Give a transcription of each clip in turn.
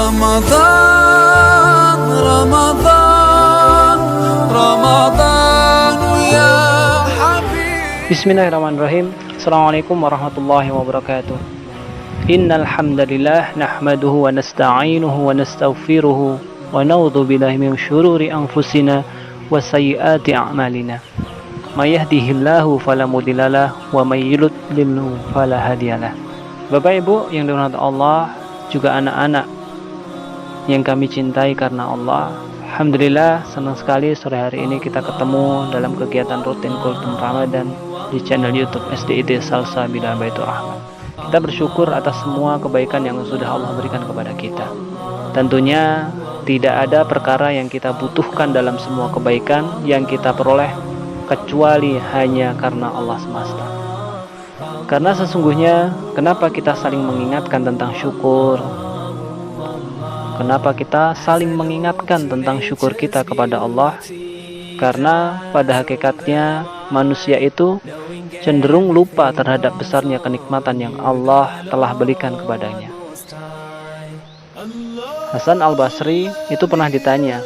رمضان رمضان رمضان يا حبيبي. Bismillahirrahmanirrahim. Assalamualaikum warahmatullahi wabarakatuh. Innal hamdalillah nahmaduhu wa nasta'inuhu wa nastaghfiruhu wa na'udzu billahi min syururi anfusina wa sayyiati a'malina. May yahdihillahu fala mudhillalah wa may yudlilhu fala hadiyalah. Bapak Ibu yang dirahmati Allah, juga anak-anak yang kami cintai karena Allah, alhamdulillah senang sekali sore hari ini kita ketemu dalam kegiatan rutin Kultum Ramadan di channel YouTube SDIT Salsabila Baitur Rahman. Kita bersyukur atas semua kebaikan yang sudah Allah berikan kepada kita. Tentunya tidak ada perkara yang kita butuhkan dalam semua kebaikan yang kita peroleh kecuali hanya karena Allah semesta. Karena sesungguhnya kenapa kita saling mengingatkan tentang syukur? Kenapa kita saling mengingatkan tentang syukur kita kepada Allah? Karena pada hakikatnya manusia itu cenderung lupa terhadap besarnya kenikmatan yang Allah telah berikan kepadanya. Hasan Al-Basri itu pernah ditanya,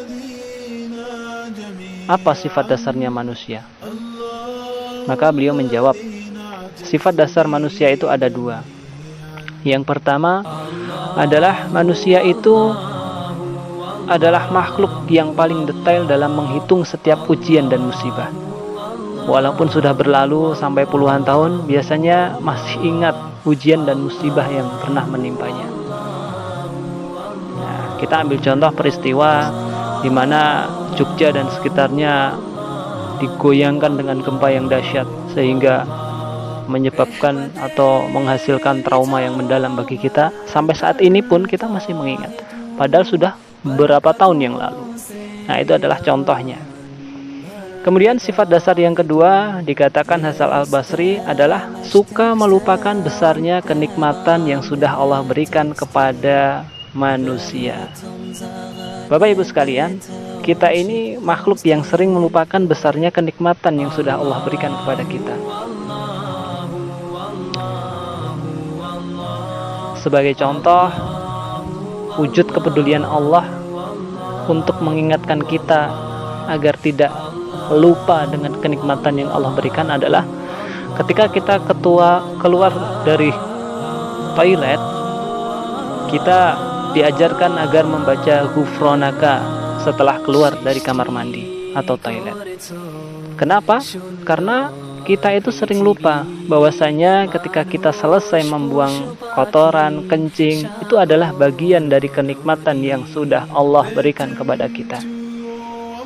apa sifat dasarnya manusia? Maka beliau menjawab, sifat dasar manusia itu ada dua. Yang pertama adalah manusia itu adalah makhluk yang paling detail dalam menghitung setiap ujian dan musibah. Walaupun sudah berlalu sampai puluhan tahun, biasanya masih ingat ujian dan musibah yang pernah menimpanya. Nah, kita ambil contoh peristiwa di mana Jogja dan sekitarnya digoyangkan dengan gempa yang dahsyat sehingga menyebabkan atau menghasilkan trauma yang mendalam bagi kita. Sampai saat ini pun kita masih mengingat, padahal sudah beberapa tahun yang lalu. Nah, itu adalah contohnya. Kemudian sifat dasar yang kedua dikatakan Hasan Al-Basri adalah suka melupakan besarnya kenikmatan yang sudah Allah berikan kepada manusia. Bapak Ibu sekalian, kita ini makhluk yang sering melupakan besarnya kenikmatan yang sudah Allah berikan kepada kita. Sebagai contoh, wujud kepedulian Allah untuk mengingatkan kita agar tidak lupa dengan kenikmatan yang Allah berikan adalah ketika kita keluar dari toilet, kita diajarkan agar membaca ghufronaka setelah keluar dari kamar mandi atau toilet. Kenapa? Karena kita itu sering lupa bahwasanya ketika kita selesai membuang kotoran, kencing, itu adalah bagian dari kenikmatan yang sudah Allah berikan kepada kita.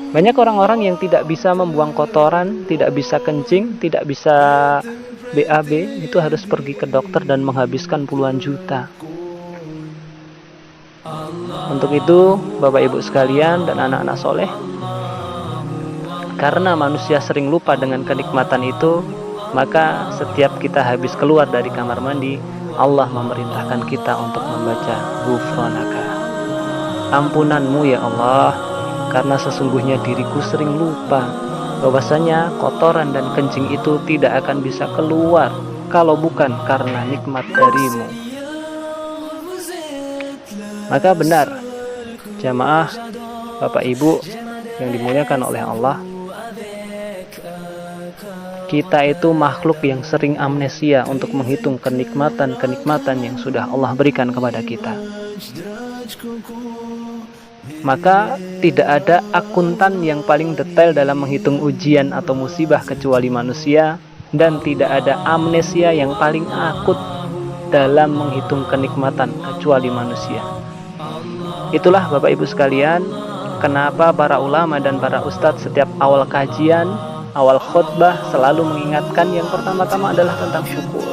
Banyak orang-orang yang tidak bisa membuang kotoran, tidak bisa kencing, tidak bisa BAB, itu harus pergi ke dokter dan menghabiskan puluhan juta. Untuk itu, Bapak Ibu sekalian dan anak-anak soleh, karena manusia sering lupa dengan kenikmatan itu, maka setiap kita habis keluar dari kamar mandi, Allah memerintahkan kita untuk membaca ghufronaka. Ampunanmu ya Allah, karena sesungguhnya diriku sering lupa bahwasanya kotoran dan kencing itu tidak akan bisa keluar kalau bukan karena nikmat darimu. Maka benar, jamaah Bapak Ibu yang dimuliakan oleh Allah, kita itu makhluk yang sering amnesia untuk menghitung kenikmatan-kenikmatan yang sudah Allah berikan kepada kita. Maka tidak ada akuntan yang paling detail dalam menghitung ujian atau musibah kecuali manusia, dan tidak ada amnesia yang paling akut dalam menghitung kenikmatan kecuali manusia. Itulah Bapak Ibu sekalian, kenapa para ulama dan para ustadz setiap awal kajian, awal khutbah selalu mengingatkan yang pertama-tama adalah tentang syukur,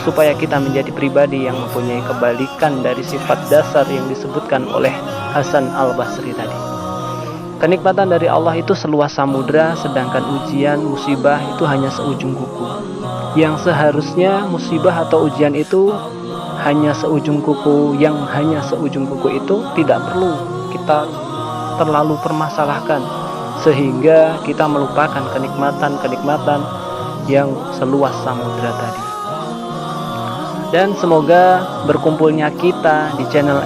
supaya kita menjadi pribadi yang mempunyai kebalikan dari sifat dasar yang disebutkan oleh Hasan Al-Basri tadi. Kenikmatan dari Allah itu seluas samudra, sedangkan ujian, musibah itu hanya seujung kuku. Yang seharusnya musibah atau ujian itu hanya seujung kuku, yang hanya seujung kuku itu tidak perlu kita terlalu permasalahkan, sehingga kita melupakan kenikmatan-kenikmatan yang seluas samudra tadi. Dan semoga berkumpulnya kita di channel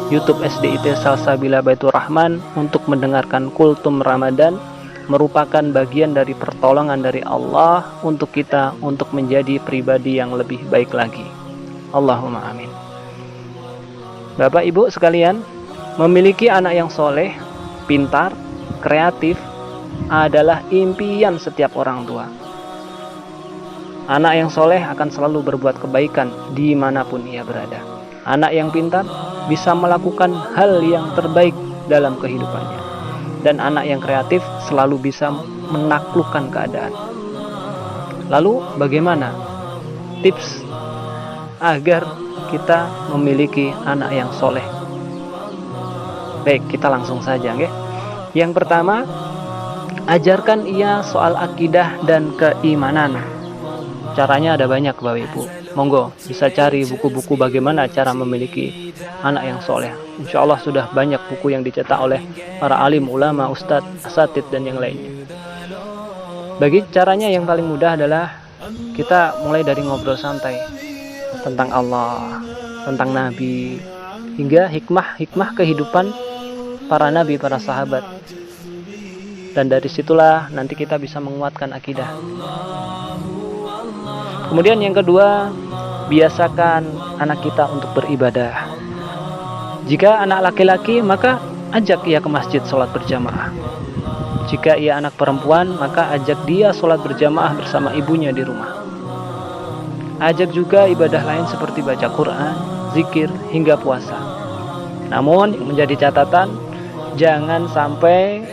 YouTube SDIT Salsabila Baitur Rahman untuk mendengarkan kultum Ramadan merupakan bagian dari pertolongan dari Allah untuk kita untuk menjadi pribadi yang lebih baik lagi. Allahumma amin. Bapak Ibu sekalian, memiliki anak yang soleh, pintar, kreatif adalah impian setiap orang tua. Anak yang soleh akan selalu berbuat kebaikan dimanapun ia berada. Anak yang pintar bisa melakukan hal yang terbaik dalam kehidupannya. Dan anak yang kreatif selalu bisa menaklukkan keadaan. Lalu bagaimana tips agar kita memiliki anak yang soleh? Baik, kita langsung saja, nggih. Yang pertama, ajarkan ia soal akidah dan keimanan. Caranya ada banyak, Bapak Ibu. Monggo bisa cari buku-buku bagaimana cara memiliki anak yang soleh. Insya Allah sudah banyak buku yang dicetak oleh para alim, ulama, ustadz, asatid, dan yang lainnya. Bagi caranya yang paling mudah adalah kita mulai dari ngobrol santai tentang Allah, tentang Nabi, hingga hikmah kehidupan para Nabi, para sahabat. Dan dari situlah nanti kita bisa menguatkan akidah. Kemudian yang kedua, biasakan anak kita untuk beribadah. Jika anak laki-laki, maka ajak ia ke masjid sholat berjamaah. Jika ia anak perempuan, maka ajak dia sholat berjamaah bersama ibunya di rumah. Ajak juga ibadah lain seperti baca Quran, zikir, hingga puasa. Namun yang menjadi catatan, jangan sampai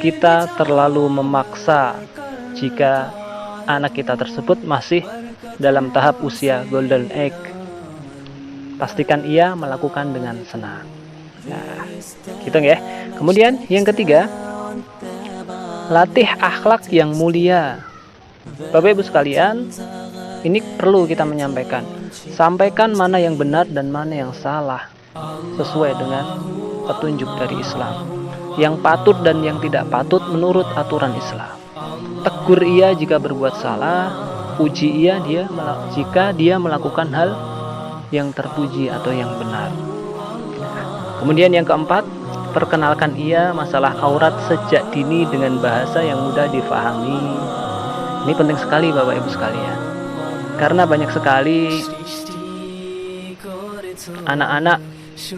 kita terlalu memaksa jika anak kita tersebut masih dalam tahap usia golden egg. Pastikan ia melakukan dengan senang. Nah, gitu ya. Kemudian yang ketiga, latih akhlak yang mulia. Bapak Ibu sekalian, ini perlu kita menyampaikan. Sampaikan mana yang benar dan mana yang salah sesuai dengan petunjuk dari Islam. Yang patut dan yang tidak patut menurut aturan Islam. Tegur ia jika berbuat salah, puji ia jika dia melakukan hal yang terpuji atau yang benar. Kemudian yang keempat, perkenalkan ia masalah aurat sejak dini dengan bahasa yang mudah difahami. Ini penting sekali Bapak Ibu sekalian. Karena banyak sekali anak-anak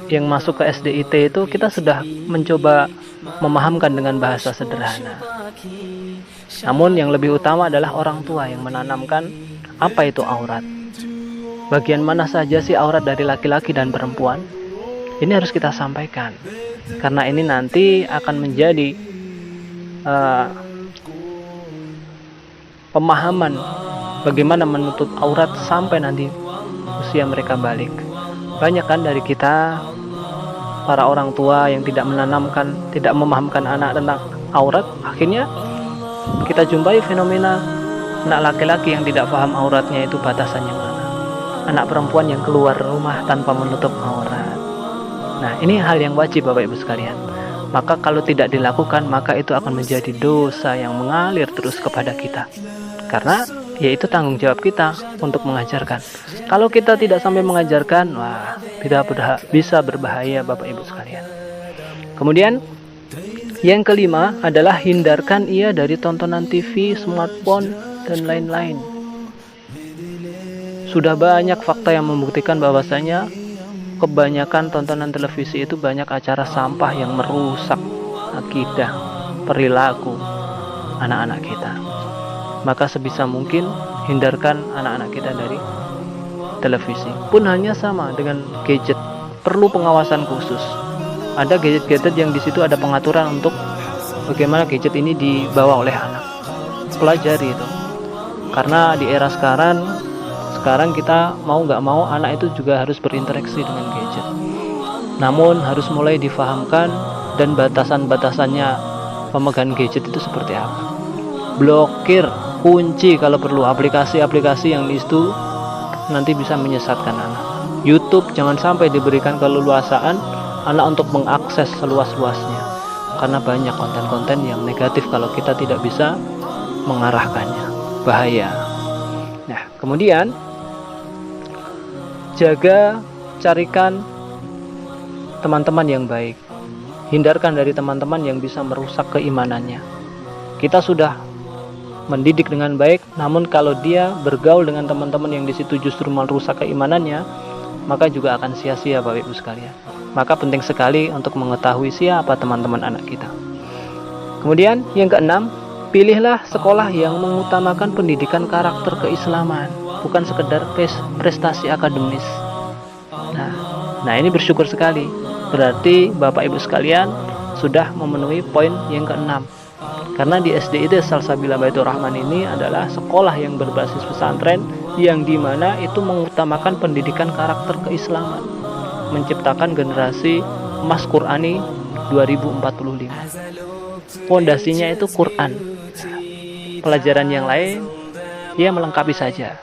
yang masuk ke SDIT itu kita sudah mencoba memahamkan dengan bahasa sederhana. Namun yang lebih utama adalah orang tua yang menanamkan apa itu aurat. Bagian mana saja sih aurat dari laki-laki dan perempuan? Ini harus kita sampaikan. Karena ini nanti akan menjadi pemahaman bagaimana menutup aurat sampai nanti usia mereka balik. Banyak kan dari kita para orang tua yang tidak memahamkan anak tentang aurat, akhirnya kita jumpai fenomena anak laki-laki yang tidak paham auratnya itu batasannya mana, anak perempuan yang keluar rumah tanpa menutup aurat. Nah, ini hal yang wajib Bapak Ibu sekalian. Maka kalau tidak dilakukan, maka itu akan menjadi dosa yang mengalir terus kepada kita. Karena yaitu tanggung jawab kita untuk mengajarkan. Kalau kita tidak sampai mengajarkan, wah, bisa berbahaya Bapak Ibu sekalian. Kemudian yang kelima adalah hindarkan ia dari tontonan TV, smartphone, dan lain-lain. Sudah banyak fakta yang membuktikan bahwasanya kebanyakan tontonan televisi itu banyak acara sampah yang merusak akidah, perilaku anak-anak kita. Maka sebisa mungkin hindarkan anak-anak kita dari televisi. Pun hanya sama dengan gadget, perlu pengawasan khusus. Ada gadget-gadget yang di situ ada pengaturan untuk bagaimana gadget ini dibawa oleh anak. Pelajari itu. Karena di era sekarang kita mau nggak mau anak itu juga harus berinteraksi dengan gadget. Namun harus mulai difahamkan dan batasan-batasannya pemegang gadget itu seperti apa. Blokir, kunci kalau perlu aplikasi-aplikasi yang di situ nanti bisa menyesatkan anak. YouTube jangan sampai diberikan keleluasaan anak untuk mengakses seluas-luasnya. Karena banyak konten-konten yang negatif kalau kita tidak bisa mengarahkannya. Bahaya. Nah, kemudian carikan teman-teman yang baik. Hindarkan dari teman-teman yang bisa merusak keimanannya. Kita sudah mendidik dengan baik, namun kalau dia bergaul dengan teman-teman yang di situ justru merusak keimanannya, maka juga akan sia-sia Bapak Ibu sekalian. Maka penting sekali untuk mengetahui siapa teman-teman anak kita. Kemudian yang keenam, pilihlah sekolah yang mengutamakan pendidikan karakter keislaman, bukan sekedar prestasi akademis. Nah ini bersyukur sekali. Berarti Bapak Ibu sekalian sudah memenuhi poin yang keenam. Karena di SD itu Salsabila Baitur Rahman ini adalah sekolah yang berbasis pesantren yang dimana itu mengutamakan pendidikan karakter keislaman, menciptakan generasi emas Qurani 2045. Pondasinya itu Quran. Pelajaran yang lain ya melengkapi saja.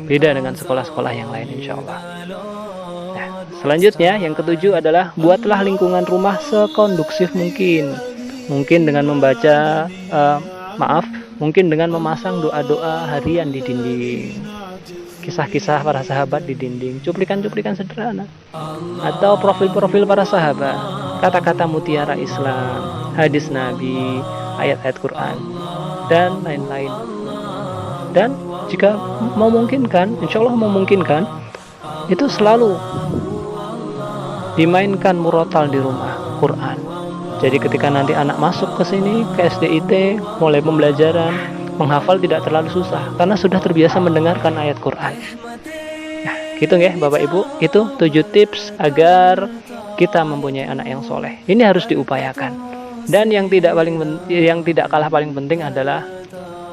Beda dengan sekolah-sekolah yang lain insya Allah. Nah, selanjutnya yang ketujuh adalah buatlah lingkungan rumah sekondusif mungkin. Mungkin dengan membaca mungkin dengan memasang doa-doa harian di dinding, kisah-kisah para sahabat di dinding, cuplikan-cuplikan sederhana, atau profil-profil para sahabat, kata-kata mutiara Islam, hadis Nabi, ayat-ayat Quran, dan lain-lain. Dan jika memungkinkan, insya Allah memungkinkan, itu selalu dimainkan murotal di rumah Quran. Jadi ketika nanti anak masuk ke sini, ke SDIT, mulai pembelajaran, menghafal tidak terlalu susah, karena sudah terbiasa mendengarkan ayat Quran. Nah, gitu ya Bapak Ibu, itu 7 tips agar kita mempunyai anak yang soleh. Ini harus diupayakan. Dan yang tidak kalah paling penting adalah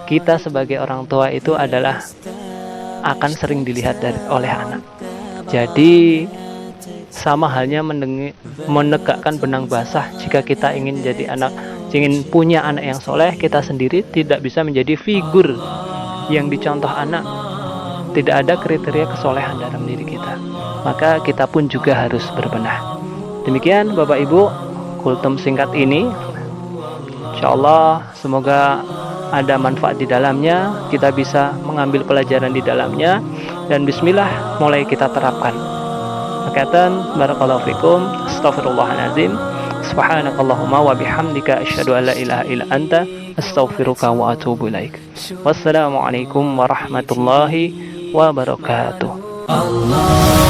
kita sebagai orang tua itu adalah akan sering dilihat oleh anak. Jadi sama halnya menegakkan benang basah. Jika kita ingin punya anak yang soleh, kita sendiri tidak bisa menjadi figur yang dicontoh anak. Tidak ada kriteria kesolehan dalam diri kita. Maka kita pun juga harus berbenah. Demikian Bapak Ibu, kultum singkat ini. Insya Allah semoga ada manfaat di dalamnya, kita bisa mengambil pelajaran di dalamnya, dan bismillah mulai kita terapkan. Makatan barakallahu fikum, astaghfirullahalazim, subhanakallahumma wa bihamdika asyhadu an la ilaha illa anta astaghfiruka wa atubu ilaik. Wassalamualaikum warahmatullahi wabarakatuh. Allah